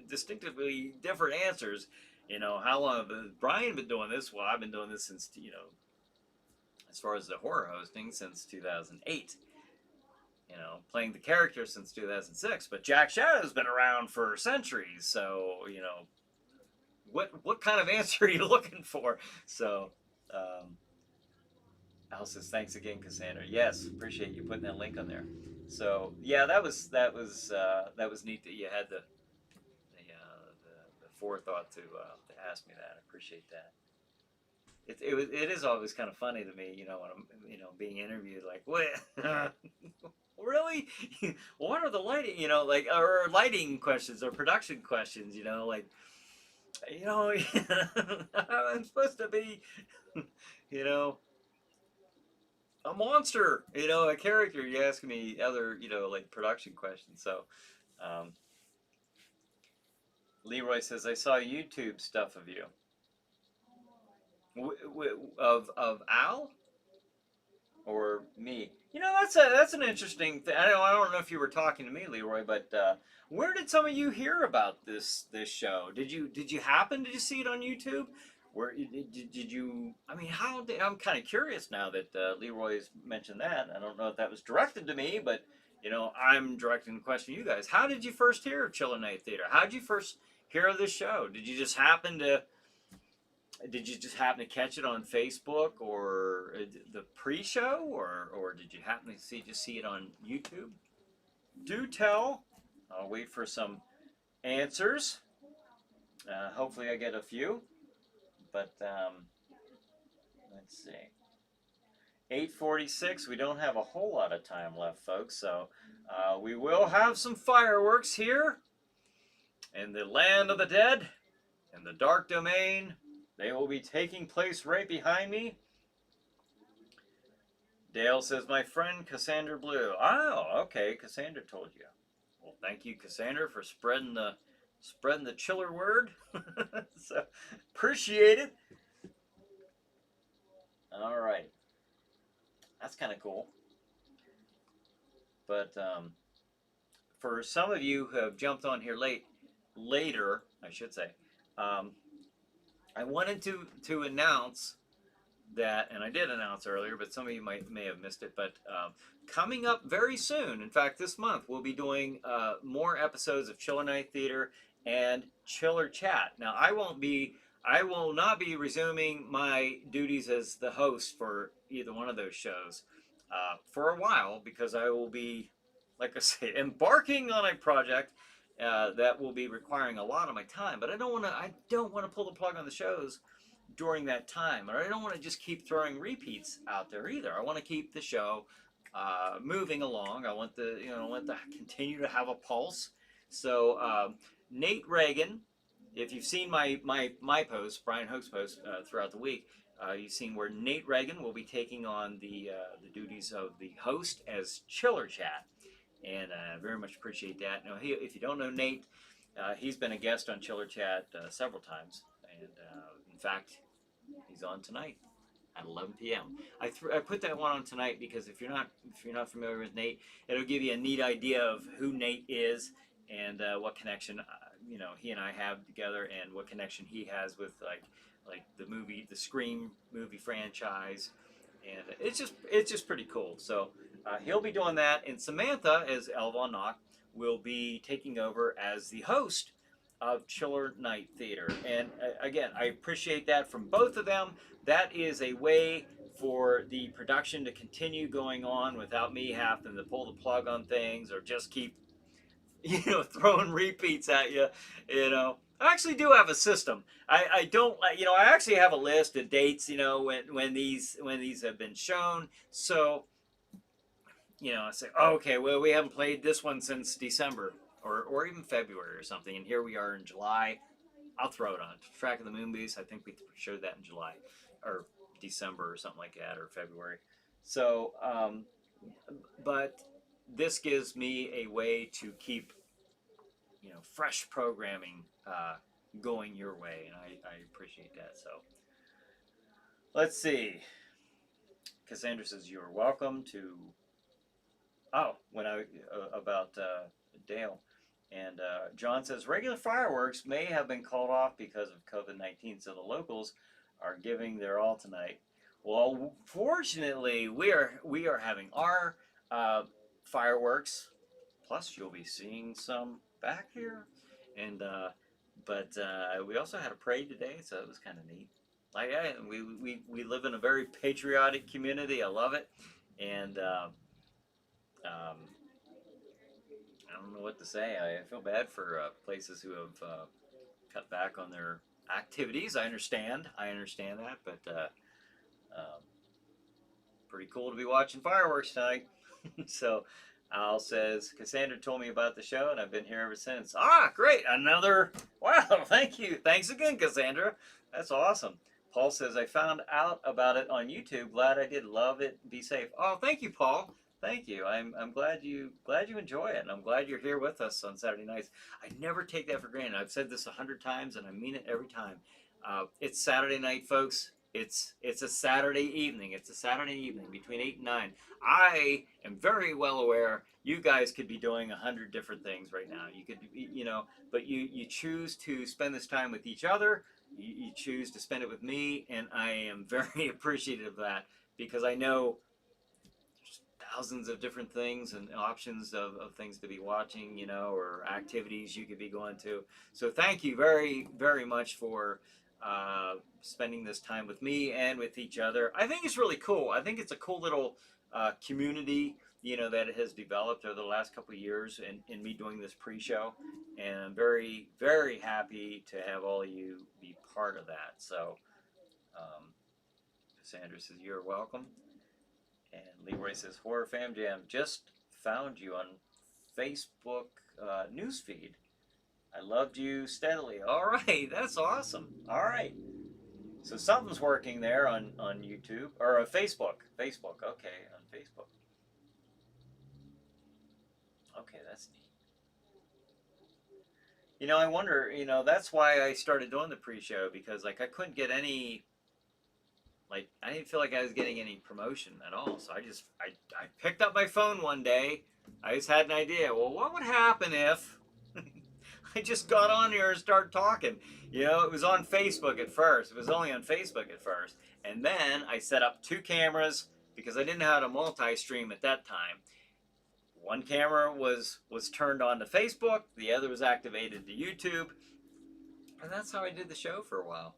distinctively different answers. How long has Brian been doing this? Well, I've been doing this since, as far as the horror hosting, since 2008. Playing the character since 2006. But Jack Shadow's been around for centuries, so what kind of answer are you looking for? So, Al says, thanks again, Cassandra. Yes, appreciate you putting that link on there. So yeah, that was neat that you had the forethought to ask me that. I appreciate that. It is always kind of funny to me, when I'm being interviewed, like, what? Really? What are the lighting, or lighting questions or production questions, like, I'm supposed to be, a monster, a character. You ask me other, like production questions. So, Leroy says, I saw YouTube stuff of you. Of Al or me? That's an interesting thing. I don't know if you were talking to me, Leroy, but where did some of you hear about this show? Did you happen to see it on YouTube? Where did you? I mean, I'm kind of curious now that Leroy's mentioned that. I don't know if that was directed to me, but I'm directing the question to you guys. How did you first hear of Chiller Night Theater? How did you first hear of this show? Did you just happen to catch it on Facebook or the pre-show, or did you happen to see it on YouTube? Do tell. I'll wait for some answers. Hopefully I get a few. But let's see. 8:46. We don't have a whole lot of time left, folks. So we will have some fireworks here in the land of the dead, in the dark domain. They will be taking place right behind me. Dale says, my friend Cassandra Blue. Oh, okay. Cassandra told you. Well, thank you, Cassandra, for spreading the chiller word. So, appreciate it. All right. That's kind of cool. But for some of you who have jumped on here later, I should say, I wanted to announce that, and I did announce earlier, but some of you may have missed it, but coming up very soon, in fact this month, we'll be doing more episodes of Chiller Night Theater and Chiller Chat. Now I will not be resuming my duties as the host for either one of those shows for a while, because I will be, like I say, embarking on a project that will be requiring a lot of my time. But I don't want to pull the plug on the shows during that time, or I don't want to just keep throwing repeats out there either. I want to keep the show moving along. I want to continue to have a pulse. So Nate Reagan, if you've seen my post, Brian Hogue's post throughout the week, you've seen where Nate Reagan will be taking on the duties of the host as Chiller Chat. and I very much appreciate that. Now, if you don't know Nate, he's been a guest on Chiller Chat several times, and in fact, he's on tonight at 11 p.m. I put that one on tonight because if you're not familiar with Nate, it'll give you a neat idea of who Nate is and what connection he and I have together, and what connection he has with like the Scream movie franchise, and it's just pretty cool. So he'll be doing that, and Samantha, as Elvon Knock, will be taking over as the host of Chiller Night Theater. And again, I appreciate that from both of them. That is a way for the production to continue going on without me having to pull the plug on things or just keep throwing repeats at you. I actually do have a system. I don't, I actually have a list of dates, when these have been shown. So, I say, oh, okay, well, we haven't played this one since December or even February or something, and here we are in July. I'll throw it on. Track of the Moonbeast, I think we showed that in July or December or something like that, or February. So, but this gives me a way to keep, fresh programming going your way, and I appreciate that. So, let's see. Cassandra says you're welcome to. Oh, about Dale. And John says regular fireworks may have been called off because of COVID-19, so the locals are giving their all tonight. Well, fortunately, we are having our fireworks. Plus, you'll be seeing some back here, and but we also had a parade today, so it was kind of neat. We live in a very patriotic community. I love it, and. I don't know what to say. I feel bad for places who have cut back on their activities. I understand that, but pretty cool to be watching fireworks tonight. So Al says, Cassandra told me about the show, and I've been here ever since. Ah, great. Wow, thank you. Thanks again, Cassandra. That's awesome. Paul says, I found out about it on YouTube. Glad I did. Love it. Be safe. Oh, thank you, Paul. Thank you. I'm glad you enjoy it, and I'm glad you're here with us on Saturday nights. I never take that for granted. I've said this 100 times, and I mean it every time. It's Saturday night, folks. It's a Saturday evening. It's a Saturday evening between 8 and 9. I am very well aware you guys could be doing 100 different things right now. You could, but you choose to spend this time with each other. You choose to spend it with me, and I am very appreciative of that, because I know thousands of different things and options of things to be watching, or activities you could be going to. So thank you very, very much for spending this time with me and with each other. I think it's really cool. I think it's a cool little community, that it has developed over the last couple of years in me doing this pre-show. And I'm very, very happy to have all of you be part of that. So Cassandra says, you're welcome. And Leroy says, Horror Fam Jam, just found you on Facebook newsfeed. I loved you steadily. All right, that's awesome. All right. So something's working there on YouTube, or Facebook. Facebook, okay, on Facebook. Okay, that's neat. I wonder, that's why I started doing the pre-show, because, I couldn't get any... I didn't feel like I was getting any promotion at all. So I picked up my phone one day. I just had an idea. Well, what would happen if I just got on here and started talking? It was on Facebook at first. It was only on Facebook at first. And then I set up 2 cameras because I didn't know how to multi-stream at that time. One camera was turned on to Facebook. The other was activated to YouTube. And that's how I did the show for a while.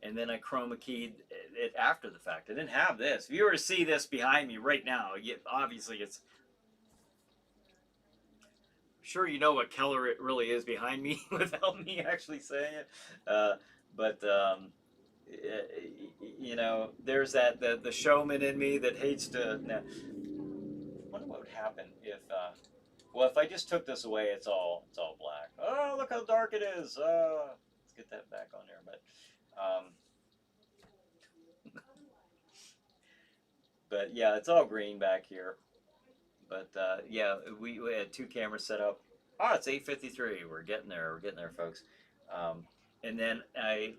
And then I chroma keyed it after the fact. I didn't have this. If you were to see this behind me right now, obviously it's... I'm sure you know what color it really is behind me without me actually saying it. There's the showman in me that hates to... Now, I wonder what would happen if... if I just took this away, it's all black. Oh, look how dark it is. Let's get that back on there. But yeah, it's all green back here. But yeah, we had 2 cameras set up. Oh, it's 8:53. We're getting there. We're getting there, folks. Um, and then I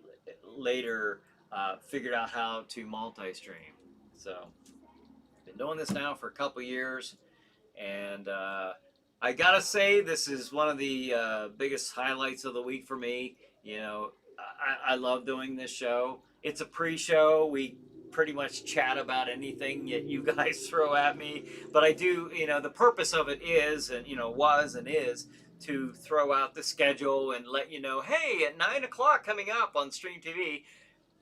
later figured out how to multi-stream. So been doing this now for a couple years, and I gotta say this is one of the biggest highlights of the week for me. You know, I love doing this show. It's a pre-show. We pretty much chat about anything that you guys throw at me, but I do. You know, the purpose of it is, and was and is to throw out the schedule and let you know, hey, at 9 o'clock coming up on Stream TV,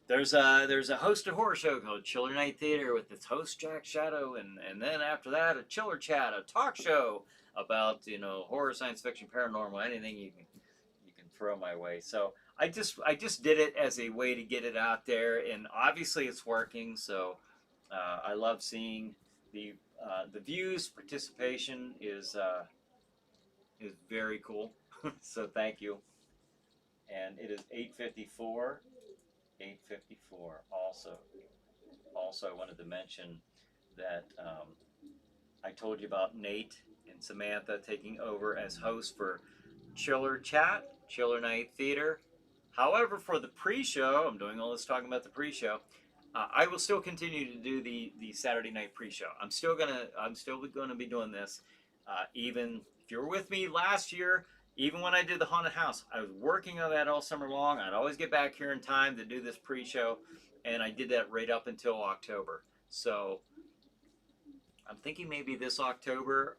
there's a hosted horror show called Chiller Night Theater with its host Jack Shadow, and then after that a Chiller Chat, a talk show about horror, science fiction, paranormal, anything you can throw my way. So I just did it as a way to get it out there, and obviously it's working. So I love seeing the views. Participation is very cool. So thank you. And it is 8:54. 8:54. Also, I wanted to mention that I told you about Nate and Samantha taking over as hosts for Chiller Chat, Chiller Night Theater. However, for the pre-show, I'm doing all this talking about the pre-show. I will still continue to do the Saturday night pre-show. I'm still gonna be doing this. Even if you were with me last year, even when I did the haunted house, I was working on that all summer long. I'd always get back here in time to do this pre-show, and I did that right up until October. So I'm thinking maybe this October,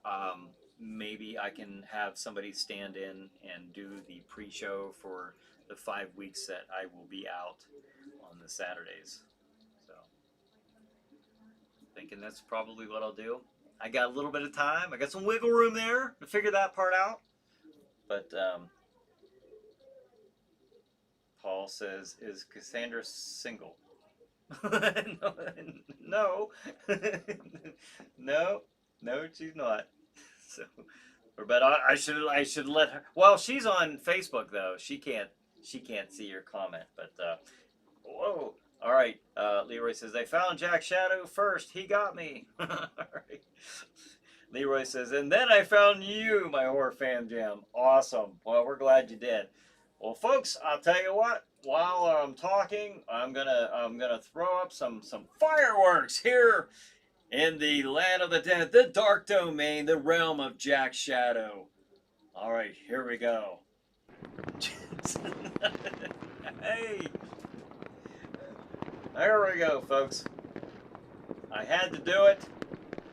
maybe I can have somebody stand in and do the pre-show for the 5 weeks that I will be out on the Saturdays. So thinking that's probably what I'll do. I got a little bit of time. I got some wiggle room there to figure that part out. But Paul says, is Cassandra single? No, no, she's not. So, but I should let her. Well, she's on Facebook though. She can't see your comment. But whoa. All right. Leroy says they found Jack Shadow first. He got me. All right. Leroy says, and then I found you, my horror fan jam. Awesome. Well, we're glad you did. Well, folks, I'll tell you what. While I'm talking, I'm gonna throw up some fireworks here in the land of the dead, the dark domain, the realm of Jack Shadow. All right, here we go. Hey, there we go, folks. I had to do it.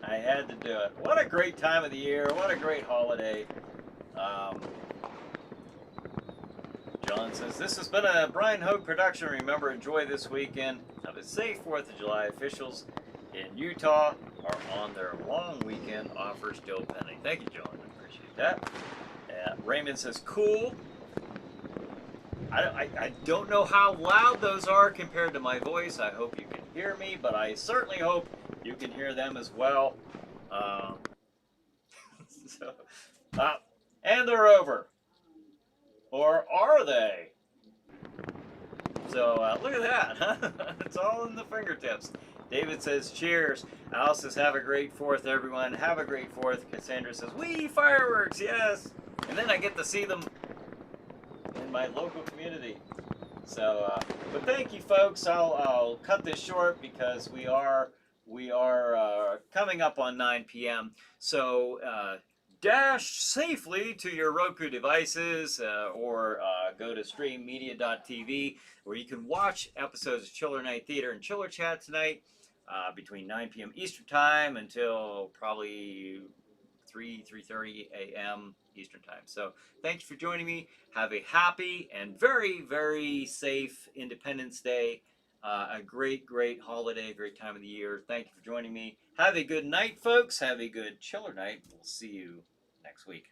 I had to do it. What a great time of the year. What a great holiday. John says, this has been a Brian Hogue production. Remember, enjoy this weekend. Have a safe 4th of July. Officials in Utah are on their long weekend offer still pending. Thank you, John. I appreciate that. Raymond says, cool. I don't know how loud those are compared to my voice. I hope you can hear me, but I certainly hope you can hear them as well. And they're over. Or are they? So look at that. Huh? It's all in the fingertips. David says, cheers. Alice says, have a great 4th, everyone. Have a great 4th. Cassandra says, wee, fireworks, yes. And then I get to see them in my local community. So, but thank you, folks. I'll cut this short because we are coming up on 9 p.m. So dash safely to your Roku devices or go to streammedia.tv where you can watch episodes of Chiller Night Theater and Chiller Chat tonight between 9 p.m. Eastern Time until probably 3:30 a.m. Eastern Time. So thank you for joining me. Have a happy and very, very safe Independence Day. A great holiday, great time of the year. Thank you for joining me. Have a good night, folks. Have a good chiller night. We'll see you next week.